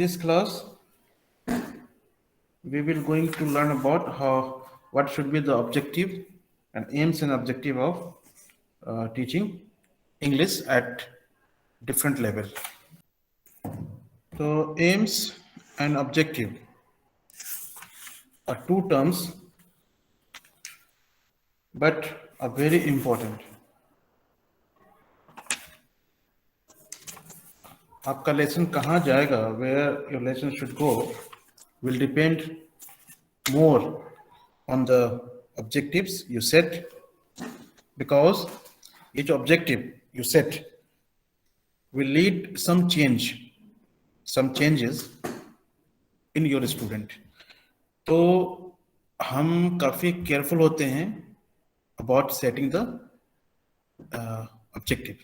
this class, we will going to learn about what should be the objective and aims and objective of teaching English at different level. So aims and objective are two terms, but are very important. आपका lesson कहाँ जाएगा, where your lesson should go, will depend more on the objectives you set, because each objective you set will lead some changes in your student. तो हम काफ़ी careful होते हैं about setting the objective.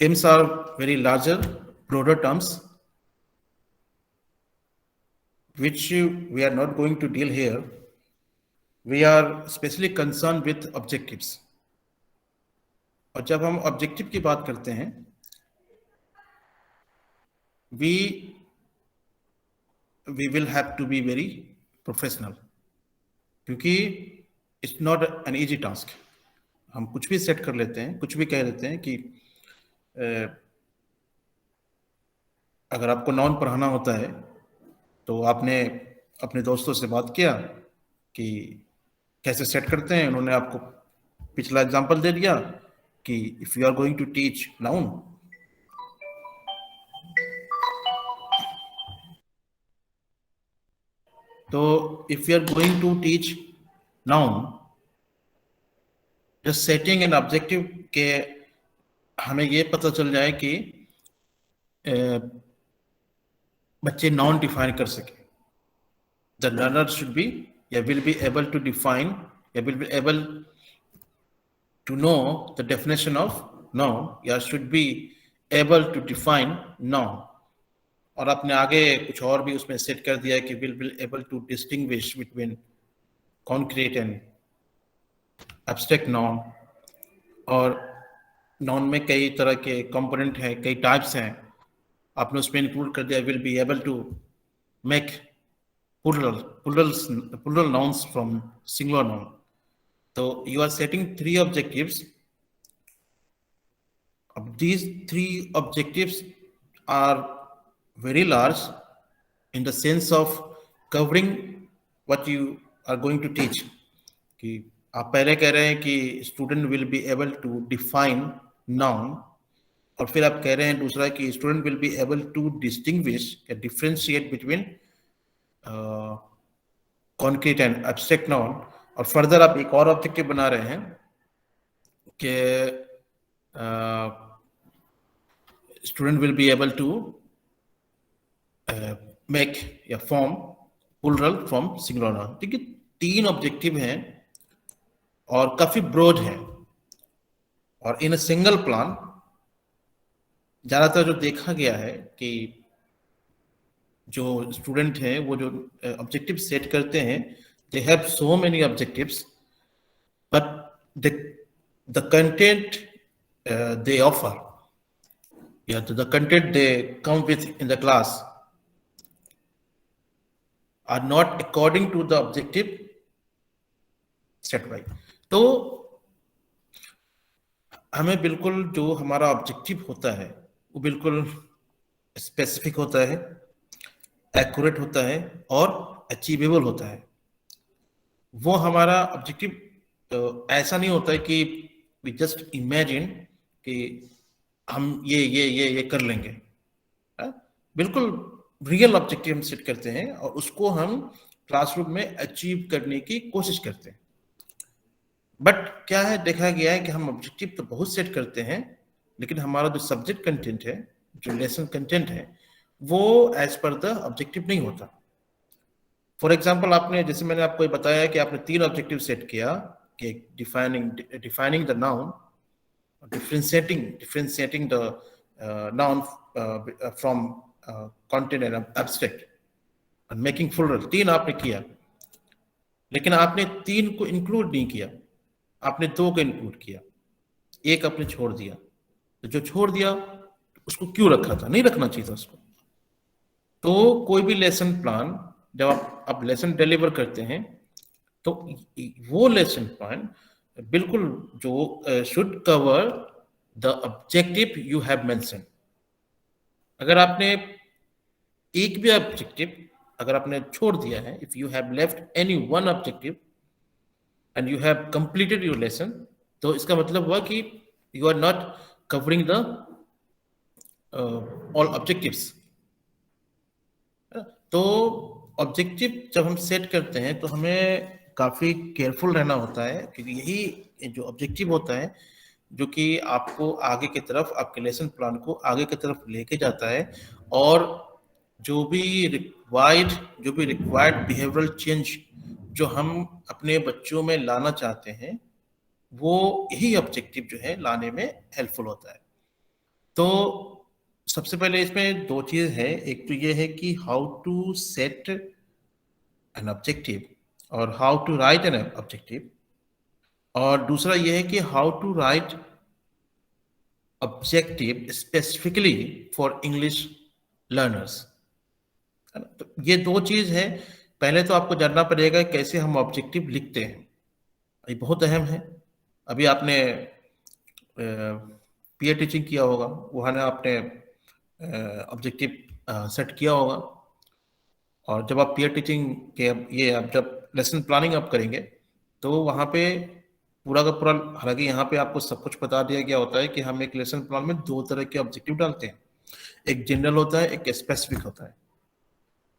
Aims are very larger, broader terms, which we are not going to deal here. We are specially concerned with objectives. और जब हम objective की बात करते हैं, we will have to be very professional, क्योंकि it's not an easy task. हम कुछ भी सेट कर लेते हैं, कुछ भी कह लेते हैं कि अगर आपको नॉन पढ़ाना होता है तो आपने अपने दोस्तों से बात किया कि कैसे सेट करते हैं, उन्होंने आपको पिछला एग्जांपल दे दिया कि if you are going to teach noun, तो if you are going to teach noun, just setting an objective के हमें ये पता चल जाए कि बच्चे नाउन डिफाइन कर सके. द लर्नर शुड बी या will be able to define या will be able to know the definition of noun या should be able to define noun. और आपने आगे कुछ और भी उसमें सेट कर दिया है कि will be able to distinguish between concrete and abstract noun. और नाउन में कई तरह के कंपोनेंट हैं, कई टाइप्स हैं, आपने उसमें इंक्लूड कर दिया will be able to make plural nouns from singular noun. So you are setting three objectives. These three objectives are very large in the sense of covering what you are going to teach. कि आप पहले कह रहे हैं कि student will be able to define noun, और फिर आप कह रहे हैं दूसरा कि student will be able to distinguish या differentiate between concrete and abstract noun. और फर्दर आप एक और ऑब्जेक्टिव बना रहे हैं कि student will be able to make या form plural from singular noun. ठीक है, तीन ऑब्जेक्टिव हैं और काफी ब्रॉड हैं. और इन अ सिंगल प्लान ज्यादातर जो देखा गया है कि जो स्टूडेंट हैं वो जो ऑब्जेक्टिव सेट करते हैं, they have so many objectives, but the content they offer या the content they come with in the class are not according to the objective set by. तो हमें बिल्कुल जो हमारा ऑब्जेक्टिव होता है वो बिल्कुल स्पेसिफिक होता है, एक्यूरेट होता है और अचीवेबल होता है. वो हमारा ऑब्जेक्टिव ऐसा नहीं होता है कि वी जस्ट इमेजिन कि हम ये कर लेंगे. बिल्कुल रियल ऑब्जेक्टिव हम सेट करते हैं और उसको हम क्लासरूम में अचीव करने की कोशिश करते हैं. बट क्या है, देखा गया है कि हम ऑब्जेक्टिव तो बहुत सेट करते हैं, लेकिन हमारा जो सब्जेक्ट कंटेंट है, जो लेसन कंटेंट है, वो एज पर द ऑब्जेक्टिव नहीं होता. फॉर एग्जांपल, आपने जैसे मैंने आपको बताया कि आपने तीन ऑब्जेक्टिव सेट किया कि defining the noun, differentiating the noun from content and abstract and making plural. तीन आपने किया, लेकिन आपने तीन को इंक्लूड नहीं किया, आपने दो को इंक्लूड किया, एक आपने छोड़ दिया. तो जो छोड़ दिया उसको क्यों रखा था? नहीं रखना चाहिए था उसको. तो कोई भी लेसन प्लान जब आप लेसन डिलीवर करते हैं तो वो लेसन प्लान बिल्कुल जो should cover the objective you have mention. अगर आपने एक भी ऑब्जेक्टिव अगर आपने छोड़ दिया है, if you have left any one objective and you have completed your lesson, तो इसका मतलब हुआ कि you are not covering the all objectives. तो ऑब्जेक्टिव जब हम सेट करते हैं तो हमें काफ़ी केयरफुल रहना होता है, क्योंकि यही जो ऑब्जेक्टिव होता है जो कि आपको आगे की तरफ आपके लेसन प्लान को आगे की तरफ लेके जाता है, और जो भी रिक्वायर्ड बिहेवियरल चेंज जो हम अपने बच्चों में लाना चाहते हैं, वो यही ऑब्जेक्टिव जो है लाने में हेल्पफुल होता है। तो सबसे पहले इसमें दो चीज है, एक तो ये है कि how to set an objective और how to write an objective, और दूसरा ये है कि how to write objective specifically for English learners. तो ये दो चीज है। पहले तो आपको जानना पड़ेगा कैसे हम ऑब्जेक्टिव लिखते हैं, ये बहुत अहम है। अभी आपने पीयर टीचिंग किया होगा, वहाँ ने आपने ऑब्जेक्टिव सेट किया होगा, और जब आप पीयर टीचिंग के ये आप जब लेसन प्लानिंग आप करेंगे तो वहाँ पे पूरा का पूरा, हालांकि यहाँ पे आपको सब कुछ बता दिया गया होता है कि हम एक लेसन प्लान में दो तरह के ऑब्जेक्टिव डालते हैं, एक जनरल होता है, एक स्पेसिफिक होता है।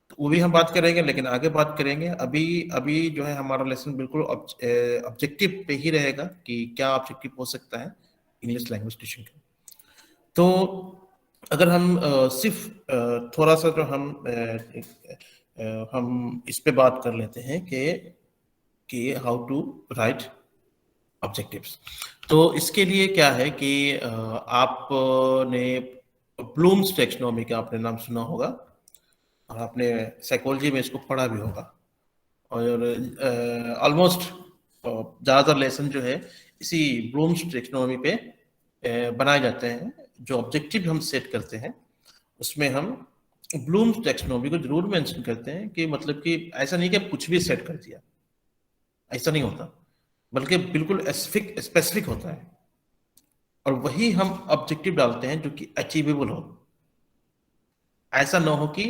तो वो भी हम बात करेंगे, लेकिन आगे बात करेंगे। अभी अभी जो है हमारा लेसन बिल्कुल ऑब्जेक्टिव पे ही रहेगा कि क्या ऑब्जेक्टिव हो सकता है इंग्लिश लैंग्वेज टीचिंग का। तो अगर हम सिर्फ थोड़ा सा जो हम इस पे बात कर लेते हैं कि हाउ टू राइट ऑब्जेक्टिव्स। तो इसके लिए क्या है कि आपने ब्लूम्स टैक्सोनॉमी का आपने नाम सुना होगा, और आपने साइकोलॉजी में इसको पढ़ा भी होगा, और ऑलमोस्ट ज़्यादातर लेसन जो है इसी ब्लूम्स टैक्सोनॉमी पे बनाए जाते हैं। जो ऑब्जेक्टिव हम सेट करते हैं उसमें हम ब्लूम्स टैक्सोनॉमी को जरूर मेंशन करते हैं, कि मतलब कि ऐसा नहीं कि आप कुछ भी सेट कर दिया, ऐसा नहीं होता, बल्कि बिल्कुल स्पेसिफिक होता है, और वही हम ऑब्जेक्टिव डालते हैं जो कि अचीवेबल हो। ऐसा ना हो कि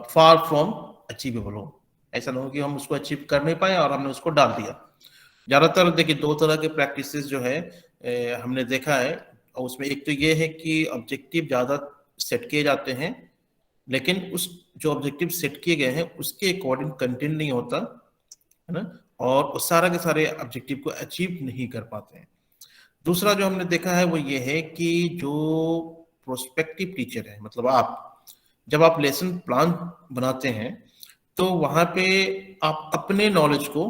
फार फ्रॉम अचीवेबल हो, ऐसा ना हो कि हम उसको अचीव कर नहीं पाए और हमने उसको डाल दिया। ज्यादातर देखिए दो तरह के प्रैक्टिसेस जो है हमने देखा है, और उसमें एक तो ये है कि ऑब्जेक्टिव ज्यादा सेट किए जाते हैं, लेकिन उस जो ऑब्जेक्टिव सेट किए गए हैं उसके अकॉर्डिंग कंटेंट नहीं होता है ना, और उस सारा के सारे ऑब्जेक्टिव को अचीव नहीं कर पाते हैं। दूसरा जो हमने देखा है वो ये है कि जो प्रोस्पेक्टिव टीचर है, मतलब आप जब आप लेसन प्लान बनाते हैं तो वहां पे आप अपने नॉलेज को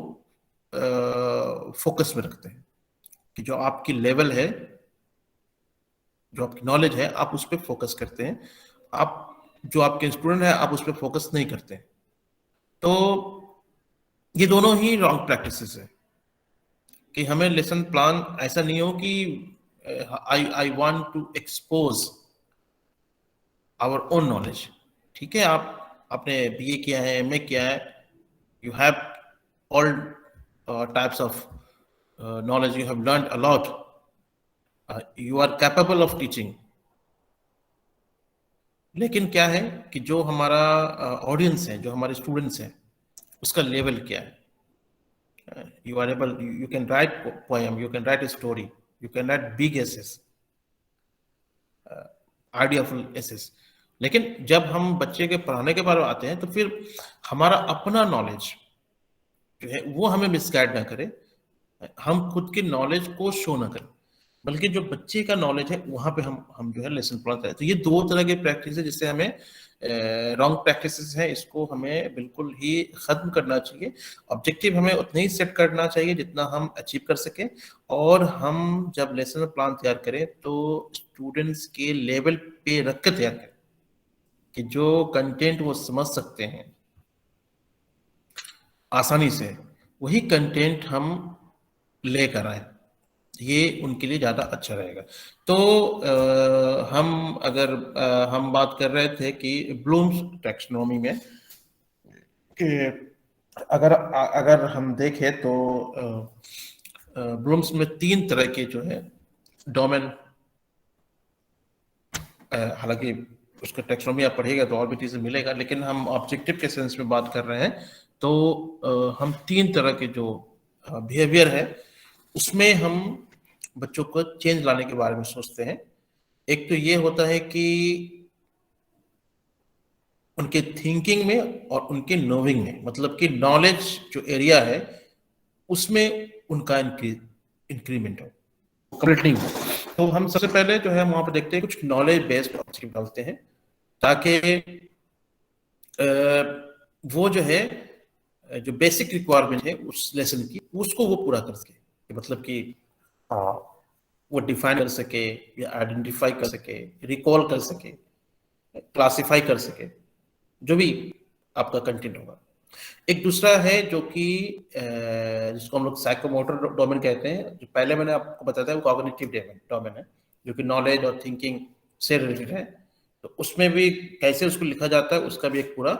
फोकस में रखते हैं, कि जो आपकी लेवल है, जो आपकी नॉलेज है, आप उस पर फोकस करते हैं। आप जो आपके स्टूडेंट है आप उस पर फोकस नहीं करते। तो ये दोनों ही रॉन्ग प्रैक्टिसेस है, कि हमें लेसन प्लान ऐसा नहीं हो कि I want to expose our own knowledge. ठीक है, आपने बीए किया है, एमए किया है, you have all types of knowledge, you have learned a lot, you are capable of teaching, लेकिन क्या है कि जो हमारा ऑडियंस है, जो हमारे स्टूडेंट्स हैं, उसका लेवल क्या है। You are able, you can write poem, you can write a story, you can write big essays, ideaful essays, लेकिन जब हम बच्चे के पढ़ाने के बारे में आते हैं तो फिर हमारा अपना नॉलेज जो है वो हमें मिसगाइड ना करे, हम खुद की नॉलेज को शो ना करें, बल्कि जो बच्चे का नॉलेज है वहां पे हम जो है लेसन प्लान करें। तो ये दो तरह के प्रैक्टिस है जिससे हमें रॉन्ग प्रैक्टिसेस है, इसको हमें बिल्कुल ही खत्म करना चाहिए। ऑब्जेक्टिव हमें उतना ही सेट करना चाहिए जितना हम अचीव कर सकें, और हम जब लेसन प्लान तैयार करें तो स्टूडेंट्स के लेवल पे रख कर तैयार करें, कि जो कंटेंट वो समझ सकते हैं आसानी से, वही कंटेंट हम लेकर आए। ये उनके लिए ज़्यादा अच्छा रहेगा। तो हम अगर हम बात कर रहे थे कि ब्लूम्स टैक्सोनॉमी में कि अगर अगर हम देखें तो ब्लूम्स में 3 तरह के जो है डोमेन, हालांकि उसका टैक्सोनॉमी आप पढ़िएगा तो और भी चीज़ें मिलेगा, लेकिन हम ऑब्जेक्टिव के सेंस में बात कर रहे हैं तो हम 3 तरह के जो बिहेवियर है उसमें हम बच्चों को चेंज लाने के बारे में सोचते हैं। एक तो ये होता है कि उनके थिंकिंग में और उनके नोविंग में, मतलब कि नॉलेज जो एरिया है उसमें उनका इंक्रीमेंट हो, कंप्लीट नहीं हो। तो हम सबसे पहले जो है वहां पर देखते हैं कुछ नॉलेज बेस्ड ऑब्जेक्टिव डालते हैं ताकि वो जो है जो बेसिक रिक्वायरमेंट है उस लेसन की उसको वो पूरा कर सके, मतलब कि वो डिफाइन कर सके या आइडेंटिफाई कर सके, रिकॉल कर सके, क्लासिफाई कर सके, जो भी आपका कंटेंट होगा। एक दूसरा है जो कि जिसको हम लोग साइकोमोटर डोमेन कहते हैं, जो पहले मैंने आपको बताया था वो कॉग्निटिव डोमेन है, जो कि नॉलेज और थिंकिंग से रिलेटेड है। तो उसमें भी कैसे उसको लिखा जाता है उसका भी एक पूरा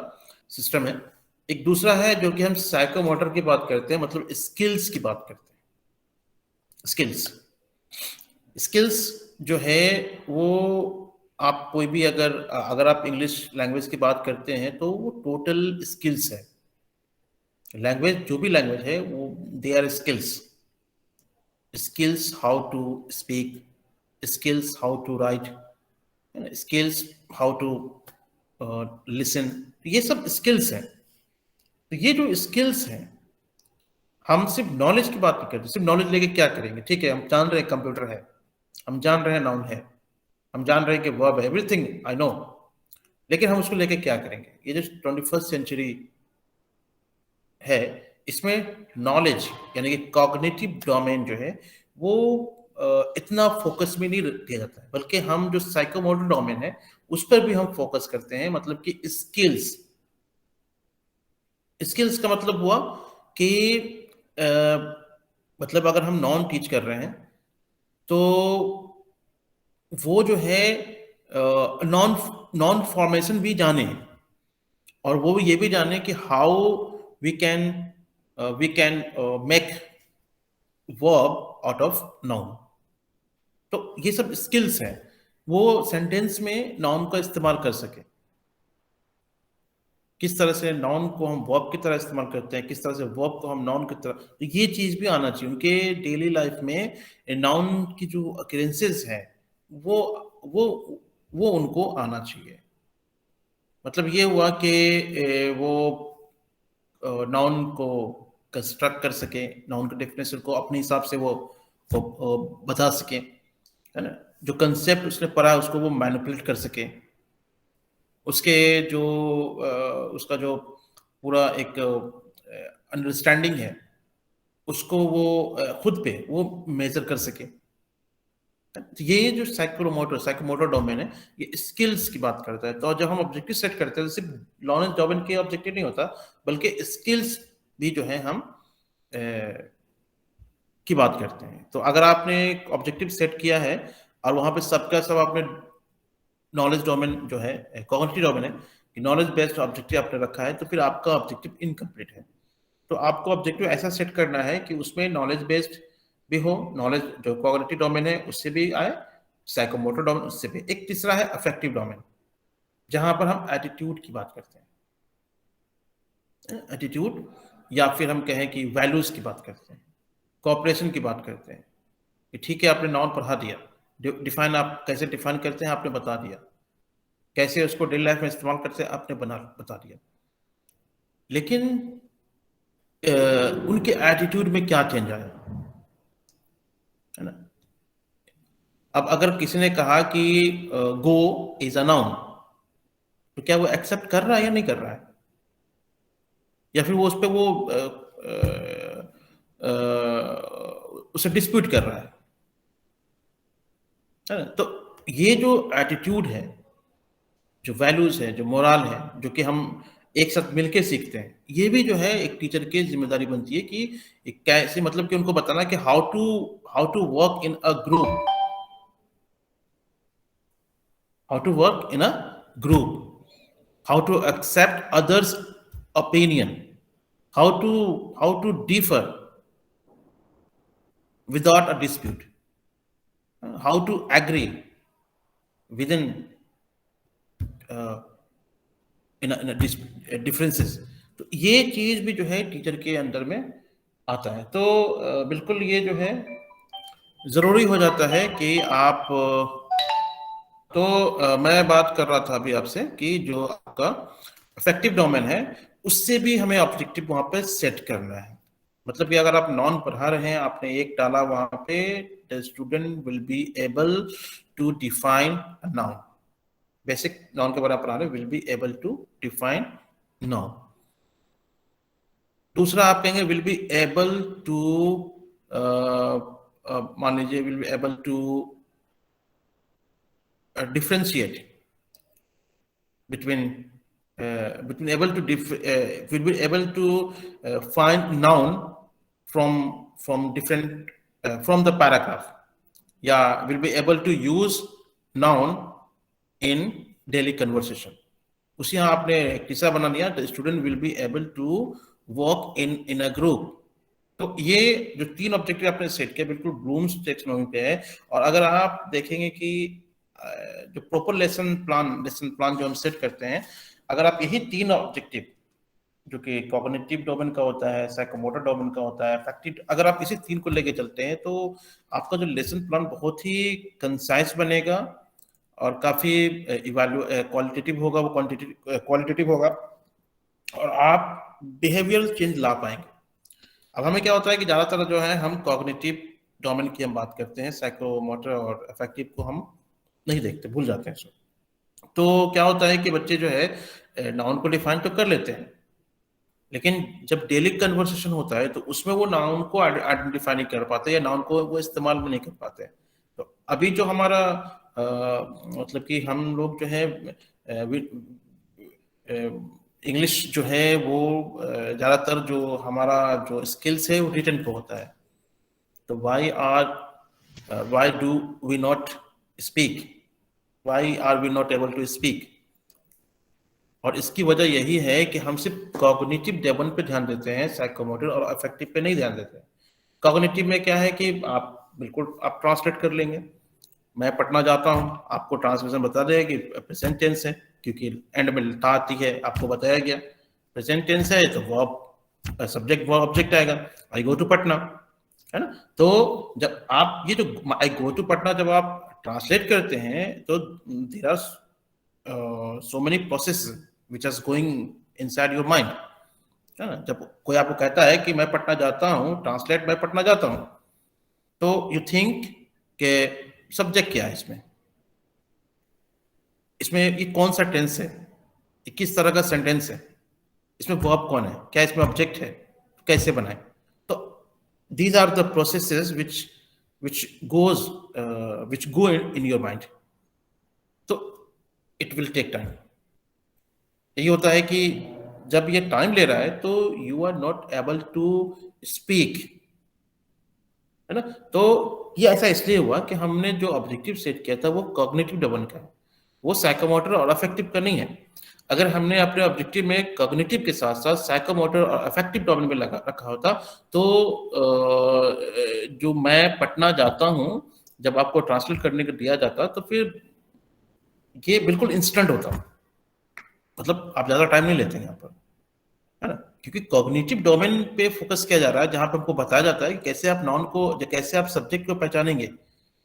सिस्टम है। एक दूसरा है जो कि हम साइकोमोटर की बात करते हैं, मतलब स्किल्स की बात करते हैं। स्किल्स जो है वो आप कोई भी अगर आप इंग्लिश लैंग्वेज की बात करते हैं तो वो टोटल स्किल्स है। लैंग्वेज जो भी लैंग्वेज है वो they are skills how to speak, skills how to write, skills how to listen, ये सब स्किल्स हैं। तो ये जो स्किल्स हैं हम सिर्फ नॉलेज की बात नहीं करते, सिर्फ नॉलेज लेके क्या करेंगे, ठीक है हम जान रहे हैं कंप्यूटर है, हम जान रहे हैं नाउन है, हम जान रहे हैं कि वर्ब है, एवरीथिंग आई नो, लेकिन हम उसको लेके क्या करेंगे। ये जो 21st सेंचुरी है इसमें नॉलेज यानी कि कॉग्निटिव डोमेन जो है वो इतना फोकस में नहीं दिया जाता है, बल्कि हम जो साइकोमोटर डोमेन है उस पर भी हम फोकस करते हैं। मतलब कि स्किल्स, स्किल्स का मतलब हुआ कि मतलब अगर हम नॉन टीच कर रहे हैं तो वो जो है नॉन नॉन फॉर्मेशन भी जाने, और वो ये भी जाने कि how we can make verb out of noun. तो ये सब स्किल्स हैं, वो सेंटेंस में नाउन का इस्तेमाल कर सके, किस तरह से नाउन को हम वर्ब की तरह इस्तेमाल करते हैं, किस तरह से वर्ब को हम नाउन की तरह, तो ये चीज भी आना चाहिए उनके डेली लाइफ में। नाउन की जो अक्रेंसेस है वो वो वो उनको आना चाहिए। मतलब ये हुआ कि वो नाउन को कंस्ट्रक्ट कर सके, नाउन के डेफिनेशन को अपने हिसाब से वो बता सके, है ना, जो कंसेप्ट उसने पढ़ा उसको वो मैनिपुलेट कर सके, उसके जो उसका जो पूरा एक अंडरस्टैंडिंग है उसको वो खुद पे वो मेजर कर सके। तो ये जो साइकोमोटर डोमेन है ये स्किल्स की बात करता है। तो जब हम ऑब्जेक्टिव सेट करते हैं तो सिर्फ नॉलेज डोमेन के ऑब्जेक्टिव नहीं होता, बल्कि स्किल्स भी जो है हम की बात करते हैं। तो अगर आपने ऑब्जेक्टिव सेट किया है और वहां पे सबका सब आपने नॉलेज डोमेन जो है कॉग्निटिव डोमेन है कि नॉलेज बेस्ड ऑब्जेक्टिव आपने रखा है, तो फिर आपका ऑब्जेक्टिव इनकम्प्लीट है। तो आपको ऑब्जेक्टिव ऐसा सेट करना है कि उसमें नॉलेज बेस्ड भी हो, नॉलेज जो कॉग्निटिव डोमेन है उससे भी आए, साइकोमोटर डोमेन उससे भी। एक तीसरा है अफेक्टिव डोमेन, जहां पर हम एटीट्यूड की बात करते हैं, एटीट्यूड, या फिर हम कहें कि वैल्यूज की बात करते हैं, कॉपरेशन की बात करते हैं कि ठीक है आपने नाउन पढ़ा दिया, डिफाइन आप कैसे डिफाइन करते हैं आपने बता दिया, कैसे उसको डेली लाइफ में इस्तेमाल करते हैं आपने बता दिया, लेकिन उनके एटीट्यूड में क्या चेंज आया, है ना। अब अगर किसी ने कहा कि गो इज अ नाउन, तो क्या वो एक्सेप्ट कर रहा है या नहीं कर रहा है, या फिर वो उस पर वो उसे डिस्प्यूट कर रहा है ना। तो ये जो एटीट्यूड है, जो वैल्यूज है, जो मोरल है, जो कि हम एक साथ मिलके सीखते हैं। ये भी जो है एक टीचर की जिम्मेदारी बनती है कि कैसे, मतलब कि उनको बताना कि how to work in a group, how to work in a group, how to accept others opinion, how to differ without a dispute, how to agree within uh, in a differences। तो ये चीज भी जो है teacher के अंदर में आता है। तो बिल्कुल ये जो है जरूरी हो जाता है कि आप तो मैं बात कर रहा था अभी आपसे कि जो आपका इफेक्टिव डोमेन है उससे भी हमें ऑब्जेक्टिव वहां पे सेट करना है। मतलब कि अगर आप नॉन पढ़ा रहे हैं, आपने एक डाला वहां पे, the student will be able to define noun, basic noun के बारे में पढ़ा रहे, will be able to define noun. दूसरा आप कहेंगे विल बी एबल टू, मान लीजिए will be able to differentiate between able to will be able to find noun from different from the paragraph, yeah, will be able to use noun in daily conversation। उसी यहाँ आपने एक किस्सा बना दिया, the student will be able to work in a group. तो ये जो तीन ऑब्जेक्टिव आपने सेट किया बिल्कुल ब्लूम्स टेक्सोनॉमी पे है। और अगर आप देखेंगे कि जो प्रॉपर लेसन प्लान जो हम सेट करते हैं, अगर आप यही तीन ऑब्जेक्टिव जो कि कॉग्निटिव डोमेन का होता है, साइकोमोटर डोमेन का होता है, अफेक्टिव, अगर आप इसी तीन को लेके चलते हैं तो आपका जो लेसन प्लान बहुत ही कंसाइज बनेगा और काफी क्वालिटेटिव होगा, वो क्वालिटेटिव होगा, और आप बिहेवियरल चेंज ला पाएंगे। अब हमें क्या होता है कि ज्यादातर जो है हम कॉग्निटिव डोमेन की हम बात करते हैं, साइकोमोटर और अफेक्टिव को हम नहीं देखते, भूल जाते हैं सब। तो क्या होता है कि बच्चे जो है नाउन को डिफाइन तो कर लेते हैं, लेकिन जब डेली कन्वर्सेशन होता है तो उसमें वो नाउन को आइडेंटिफाई नहीं कर पाते या नाउन को वो इस्तेमाल में नहीं कर पाते। तो अभी जो हमारा मतलब कि हम लोग जो है इंग्लिश जो है वो ज़्यादातर जो हमारा जो स्किल्स है वो रिटन पे होता है। तो why do we not speak, why are we not able to speak? और इसकी वजह यही है कि हम सिर्फ कॉग्निटिव डोमेन पे ध्यान देते हैं, साइकोमोटर और अफेक्टिव पे नहीं ध्यान देते हैं। कॉग्निटिव में क्या है कि आप बिल्कुल आप ट्रांसलेट कर लेंगे, मैं पटना जाता हूँ, आपको ट्रांसलेशन बता देगा कि प्रेजेंट टेंस है, क्योंकि एंड में था आती है, आपको बताया गया प्रेजेंट टेंस है तो वर्ब सब्जेक्ट वर्ब ऑब्जेक्ट आएगा, आई गो टू पटना, है ना। तो जब आप ये जो आई गो टू पटना जब आप ट्रांसलेट करते हैं तो there are so many processes which is going inside your mind, है ना। जब कोई आपको कहता है कि मैं पटना जाता हूँ, ट्रांसलेट मैं पटना जाता हूँ, तो यू थिंक के सब्जेक्ट क्या है इसमें, इसमें ये कौन सा टेंस है, ये किस तरह का सेंटेंस है, इसमें वर्ब कौन है, क्या इसमें ऑब्जेक्ट है, कैसे बनाए। तो these are the processes which goes which go in your mind। तो it will take time। यही होता है कि जब ये टाइम ले रहा है तो you are not able to speak, है ना। तो ये ऐसा इसलिए हुआ कि हमने जो ऑब्जेक्टिव सेट किया था वो कॉग्निटिव डोमेन का है, वो साइकोमोटर और अफेक्टिव का नहीं है। अगर हमने अपने ऑब्जेक्टिव में कॉग्निटिव के साथ साथ साइकोमोटर और अफेक्टिव डोमेन में लगा रखा होता तो जो मैं पटना जाता हूँ जब आपको ट्रांसलेट करने को दिया जाता तो फिर ये बिल्कुल इंस्टेंट होता, मतलब आप ज्यादा टाइम नहीं लेते यहाँ पर, है ना। क्योंकि कॉग्निटिव डोमेन पे फोकस किया जा रहा है, जहां पे हमको बताया जाता है कि कैसे आप नाउन को, कैसे आप सब्जेक्ट को पहचानेंगे।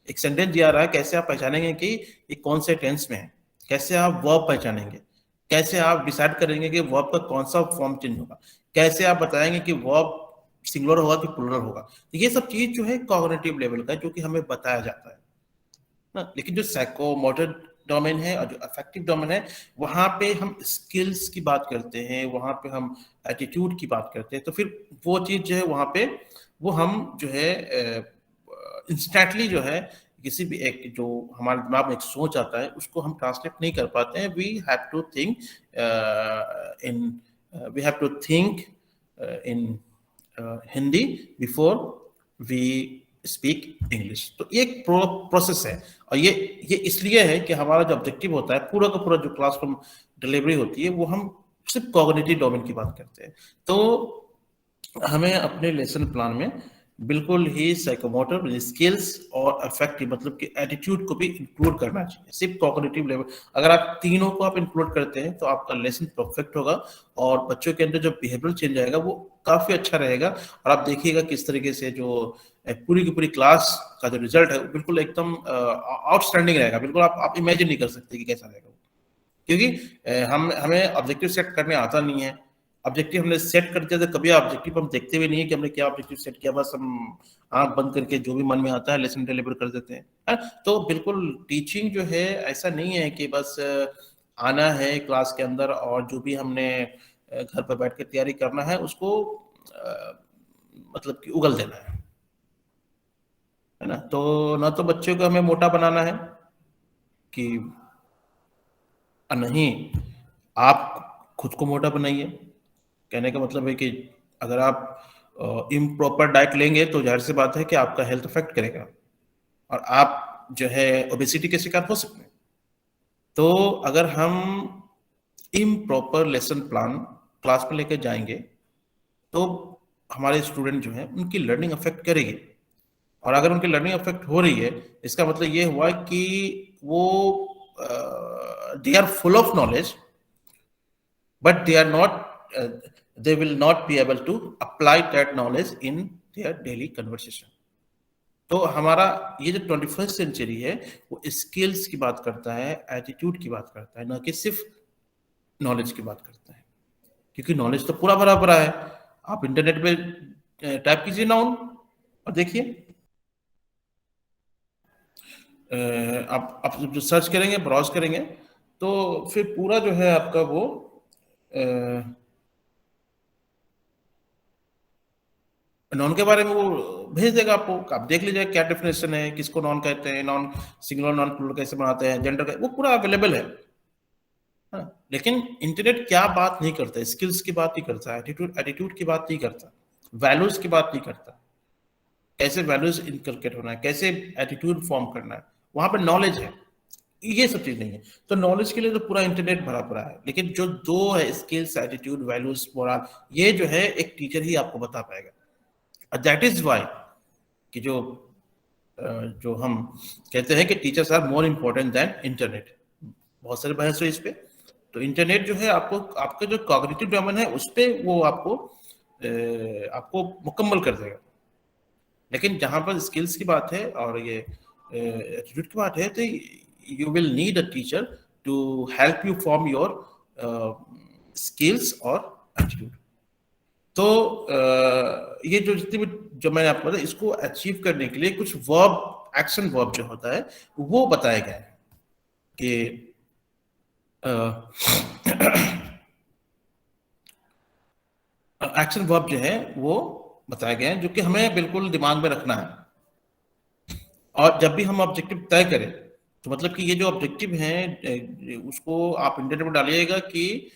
एक सेंटेंस दिया रहा है, कैसे आप पहचानेंगे कि ये कौन से टेंस में है, कैसे आप वर्ब पहचानेंगे, कैसे आप डिसाइड करेंगे कि वर्ब का कौन सा फॉर्म चेंज होगा, कैसे आप बताएंगे कि वर्ब सिंगुलर होगा कि प्लूरल होगा। तो ये सब चीज जो है कॉग्निटिव लेवल का, जो कि हमें बताया जाता है ना। लेकिन जो साइकोमोटर डोमेन है और जो अफेक्टिव डोमेन है, वहां पे हम स्किल्स की बात करते हैं, वहां पे हम एटीट्यूड की बात करते हैं। तो फिर वो चीज जो है वहां पे वो हम जो है इंस्टेंटली जो है किसी भी एक जो हमारे दिमाग में एक सोच आता है उसको हम ट्रांसलेट नहीं कर पाते हैं. We have to think in we have to think in Hindi before we speak English. तो ये एक प्रोसेस है और ये इसलिए है कि हमारा जो ऑब्जेक्टिव होता है पूरा का पूरा जो क्लासरूम डिलीवरी होती है वो हम सिर्फ कॉग्निटिव डोमेन की बात करते हैं. तो हमें अपने लेसन प्लान में बिल्कुल ही साइकोमोटर स्किल्स और अफेक्टिव मतलब कि एटीट्यूड को भी इंक्लूड करना चाहिए. सिर्फ कॉग्निटिव लेवल अगर आप तीनों को आप इंक्लूड करते हैं तो आपका लेसन परफेक्ट होगा और बच्चों के अंदर जो बिहेवियर चेंज आएगा वो काफी अच्छा रहेगा. और आप देखिएगा किस तरीके से जो पूरी की पूरी क्लास का जो रिजल्ट है वो बिल्कुल एकदम आउटस्टैंडिंग रहेगा. बिल्कुल आप इमेजिन नहीं कर सकते कि कैसा रहेगा, क्योंकि हमें ऑब्जेक्टिव सेट करने आता नहीं है. ऑब्जेक्टिव हमने सेट कर दिया तो कभी ऑब्जेक्टिव हम देखते हुए नहीं है कि हमने क्या ऑब्जेक्टिव सेट किया, बस हम आंख बंद करके जो भी मन में आता है लेसन डिलीवर कर देते हैं. तो बिल्कुल टीचिंग जो है ऐसा नहीं है कि बस आना है क्लास के अंदर और जो भी हमने घर पर बैठ के तैयारी करना है उसको मतलब कि उगल देना है ना. तो ना तो बच्चों को हमें मोटा बनाना है कि नहीं, आप खुद को मोटा बनाइए. कहने का मतलब है कि अगर आप इम्प्रॉपर डाइट लेंगे तो जाहिर सी बात है कि आपका हेल्थ अफेक्ट करेगा और आप जो है ओबेसिटी के शिकार हो सकते हैं. तो अगर हम इम्प्रॉपर लेसन प्लान क्लास में लेकर जाएंगे तो हमारे स्टूडेंट जो है उनकी लर्निंग अफेक्ट करेगी. और अगर उनकी लर्निंग अफेक्ट हो रही है इसका मतलब ये हुआ कि वो they are full of knowledge but they will not be able to apply that knowledge in their daily conversation. तो हमारा ये जो 21st सेंचुरी है वो स्किल्स की बात करता है, एटीट्यूड की बात करता है, ना कि सिर्फ नॉलेज की बात करता है. क्योंकि नॉलेज तो पूरा भरा पड़ा है. आप इंटरनेट पे टाइप कीजिए नाउन और देखिए आप जो सर्च करेंगे ब्राउज करेंगे तो फिर पूरा जो है आपका वो नॉन के बारे में वो भेज देगा आपको. आप देख लीजिए क्या डेफिनेशन है, किसको नॉन कहते हैं, नॉन सिंगुलर नॉन प्लूरल कैसे बनाते हैं, जेंडर वो पूरा अवेलेबल है. लेकिन इंटरनेट क्या बात नहीं करता, स्किल्स की बात नहीं करता, एटीट्यूड की बात नहीं करता, वैल्यूज की बात नहीं करता, कैसे वैल्यूज इनकलकेट होना है, कैसे एटीट्यूड फॉर्म करना है. वहां पर नॉलेज है, ये सब चीज नहीं है. तो नॉलेज के लिए तो पूरा इंटरनेट भरा पड़ा है. लेकिन जो दो है स्किल्स, एटीट्यूड, वैल्यूज, मोरल, ये जो है एक टीचर ही आपको बता पाएगा. दैट इज वाई कि जो हम कहते हैं कि teachers are more important than internet. बहुत सारे बहस हुए इस पे. तो इंटरनेट जो है आपको आपका जो कॉग्निटिव डोमेन है उस पे वो आपको मुकम्मल कर देगा. लेकिन जहां पर स्किल्स की बात है और ये एटीट्यूड की बात है तो you will need a teacher to help you form your skills और एटीट्यूड. तो ये जो जितनी भी जो मैंने आपको बताया इसको अचीव करने के लिए कुछ वर्ब, एक्शन वर्ब जो होता है वो बताया गया है कि एक्शन वर्ब जो है वो बताया गया है जो कि हमें बिल्कुल दिमाग में रखना है. और जब भी हम ऑब्जेक्टिव तय करें तो मतलब कि ये जो ऑब्जेक्टिव है उसको आप इंटरनेट में डालिएगा कि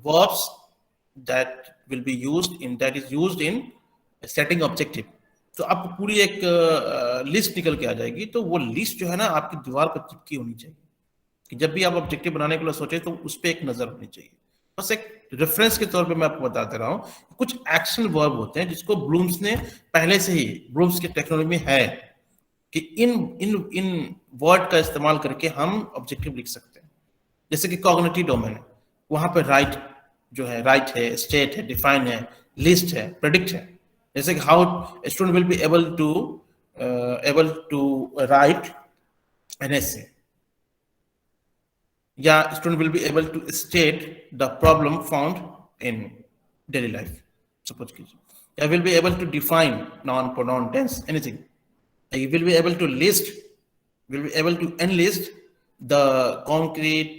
verbs that will be used in setting objective. तो आपको पूरी एक लिस्ट निकल के आ जाएगी. तो वो लिस्ट जो है ना आपकी दीवार पर चिपकी होनी चाहिए कि जब भी आप ऑब्जेक्टिव बनाने के लिए सोचे तो उस पर एक नजर होनी चाहिए. बस एक रेफरेंस के तौर पे मैं आपको बताते रहा हूँ कुछ एक्शन वर्ब होते हैं जिसको ब्लूम्स ने पहले से ही ब्लूम्स की टेक्नोलॉजी में है कि इन वर्ड का इस्तेमाल करके हम ऑब्जेक्टिव लिख सकते हैं. जैसे कि कॉग्निटिव डोमेन है, वहां पर राइट जो है, राइट है, स्टेट है, डिफाइन है, लिस्ट है, प्रेडिक्ट है. जैसे कि how student will be able to write an essay, या student will be able to state the problem found in daily life suppose कीजिए, या will be able to define noun, pronoun, tense, anything. You will be able to enlist the concrete,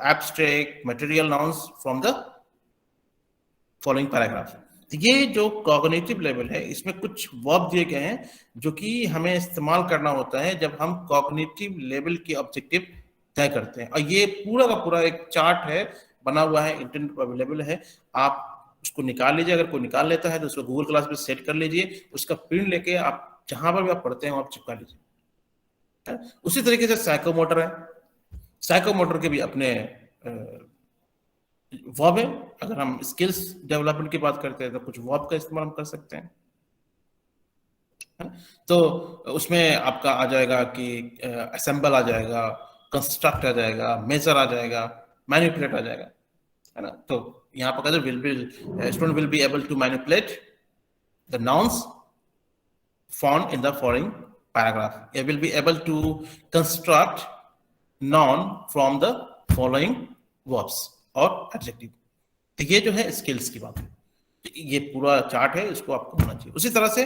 abstract, material nouns from the following paragraph. तो ये जो cognitive level है, इसमें कुछ verb दिए गए हैं जो कि हमें इस्तेमाल करना होता है जब हम कॉग्निटिव लेवल के ऑब्जेक्टिव तय करते हैं। और ये पूरा का पूरा एक चार्ट है, बना हुआ है, इंटरनेट पर अवेलेबल है। आप उसको निकाल लीजिए, अगर कोई निकाल लेता है तो उसको गूगल क्लास में सेट कर लीजिए, उसका प्रिंट लेके आप जहां पर भी आप पढ़ते हैं आप चिपका लीजिए। उसी तरीके से साइकोमोटर है, साइकोमोटर के भी अपने वर्ब है। अगर हम स्किल्स डेवलपमेंट की बात करते हैं तो कुछ वर्ब का इस्तेमाल हम कर सकते हैं। तो उसमें आपका आ जाएगा कि असेंबल आ जाएगा, कंस्ट्रक्ट आ जाएगा, मेजर आ जाएगा, मैनिपुलेट आ जाएगा, है ना। तो यहाँ पर कहते हैं student will be able to manipulate the nouns found in the following paragraph. It will be able to construct noun from the following verbs or adjective. तो ये जो है स्किल्स की बात है, ये पूरा चार्ट है, इसको आपको होना चाहिए। उसी तरह से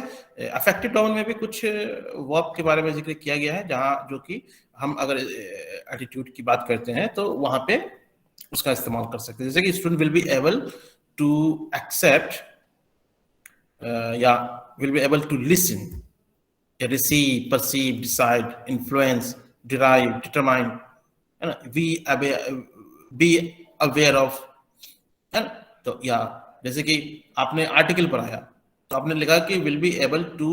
अफेक्टिव डाउन में भी कुछ वर्ब के बारे में जिक्र किया गया है, जहां जो कि हम अगर एटीट्यूड की बात करते हैं तो वहां पे उसका इस्तेमाल कर सकते हैं। जैसे कि student will be able to accept या will be able to listen, receive, perceive, decide, influence, derive, determine, and be aware of, है ना। तो या जैसे कि आपने आर्टिकल पढ़ाया तो आपने लिखा कि will be able to,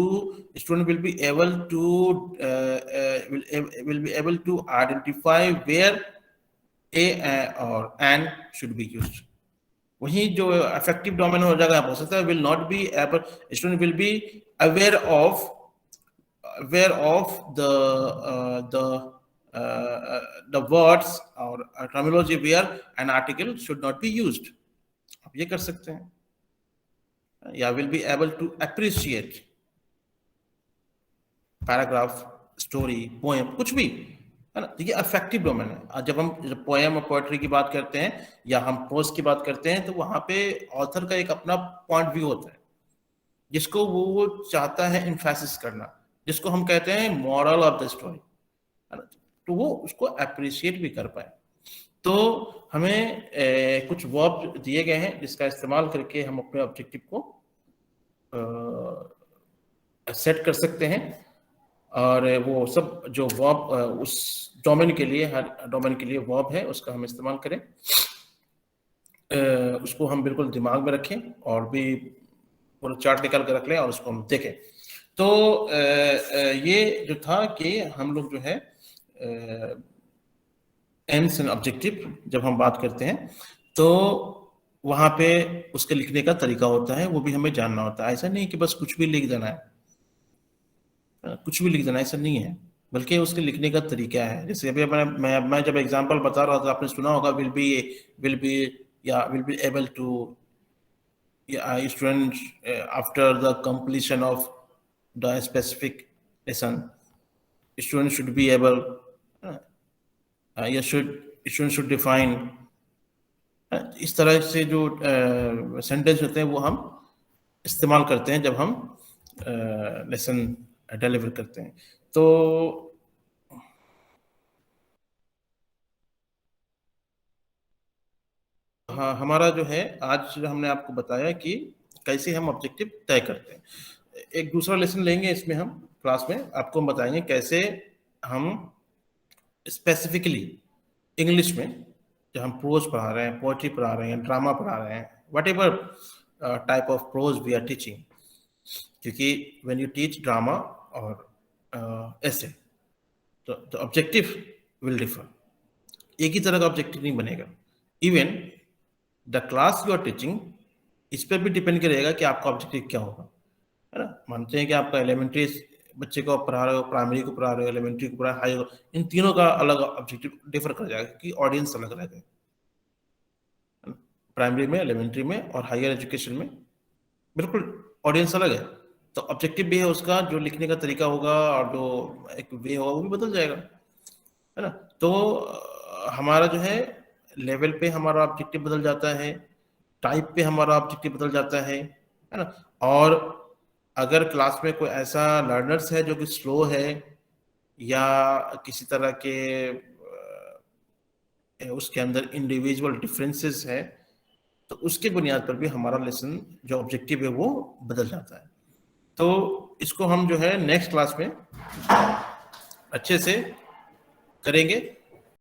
student will be able to will be able to identify where a or an should be used। वही जो अफेक्टिव डोमेन हो जाएगा, हो सकता है will not be able, student will be aware of the words or terminology where an article should not be used। आप ये कर सकते हैं। या will be able to appreciate paragraph, story, poem, कुछ भी, है ना। तो ये अफेक्टिव डोमेन है। जब हम पोएम और पोएट्री की बात करते हैं या हम प्रोज की बात करते हैं तो वहां पे ऑथर का एक अपना पॉइंट व्यू होता है जिसको वो चाहता है इम्फेसिस करना, जिसको हम कहते हैं मॉरल ऑफ द स्टोरी, है ना। तो वो उसको अप्रिशिएट भी कर पाए। तो हमें कुछ वर्ब दिए गए हैं जिसका इस्तेमाल करके हम अपने ऑब्जेक्टिव को सेट कर सकते हैं। और वो सब जो वर्ब उस डोमेन के लिए, हर डोमेन के लिए वर्ब है, उसका हम इस्तेमाल करें। उसको हम बिल्कुल दिमाग में रखें और भी पूरा चार्ट निकाल कर रख लें और उसको हम देखें। तो ये जो था कि हम लोग जो है एम्स एंड ऑब्जेक्टिव जब हम बात करते हैं तो वहां पे उसके लिखने का तरीका होता है, वो भी हमें जानना होता है। ऐसा नहीं कि बस कुछ भी लिख देना है, कुछ भी लिख देना, ऐसा नहीं है, बल्कि उसके लिखने का तरीका है। जैसे अभी मैं जब एग्जांपल बता रहा था, आपने सुना होगा विल बी या will be able to, student after the completion of the specific lesson, student should be able, या स्टूडेंट शुड डिफाइन। इस तरह से जो सेंटेंस होते हैं वो हम इस्तेमाल करते हैं जब हम लेसन डिलीवर करते हैं। तो हाँ, हमारा जो है आज हमने आपको बताया कि कैसे हम ऑब्जेक्टिव तय करते हैं। एक दूसरा लेसन लेंगे इसमें हम क्लास में, आपको हम बताएंगे कैसे हम स्पेसिफिकली इंग्लिश में जब हम प्रोज पढ़ा रहे हैं, पोएट्री पढ़ा रहे हैं, ड्रामा पढ़ा रहे हैं, whatever type of prose we are teaching, क्योंकि व्हेन यू टीच ड्रामा और ऐसे तो ऑब्जेक्टिव विल डिफर, एक ही तरह का ऑब्जेक्टिव नहीं बनेगा। Even the class you are teaching, इस पर भी डिपेंड करेगा कि आपका ऑब्जेक्टिव क्या होगा, है ना। मानते हैं कि आपका एलिमेंट्री बच्चे को पढ़ा रहे हो, प्राइमरी को पढ़ा रहे हो, एलिमेंट्री को पढ़ा हाई हो, इन तीनों का अलग ऑब्जेक्टिव डिफर कर जाएगा क्योंकि ऑडियंस अलग अलग है। प्राइमरी में, एलिमेंट्री में और हायर एजुकेशन में बिल्कुल ऑडियंस अलग है। तो ऑब्जेक्टिव भी है उसका, जो लिखने का तरीका होगा और जो एक वे होगा वो भी बदल जाएगा, है ना। तो हमारा जो है लेवल पे हमारा ऑब्जेक्टिव बदल जाता है, टाइप पे हमारा ऑब्जेक्टिव बदल जाता है ना। और अगर क्लास में कोई ऐसा लर्नर्स है जो कि स्लो है या किसी तरह के उसके अंदर इंडिविजुअल डिफरेंसेस है, तो उसके बुनियाद पर भी हमारा लेसन जो ऑब्जेक्टिव है वो बदल जाता है। तो इसको हम जो है नेक्स्ट क्लास में अच्छे से करेंगे।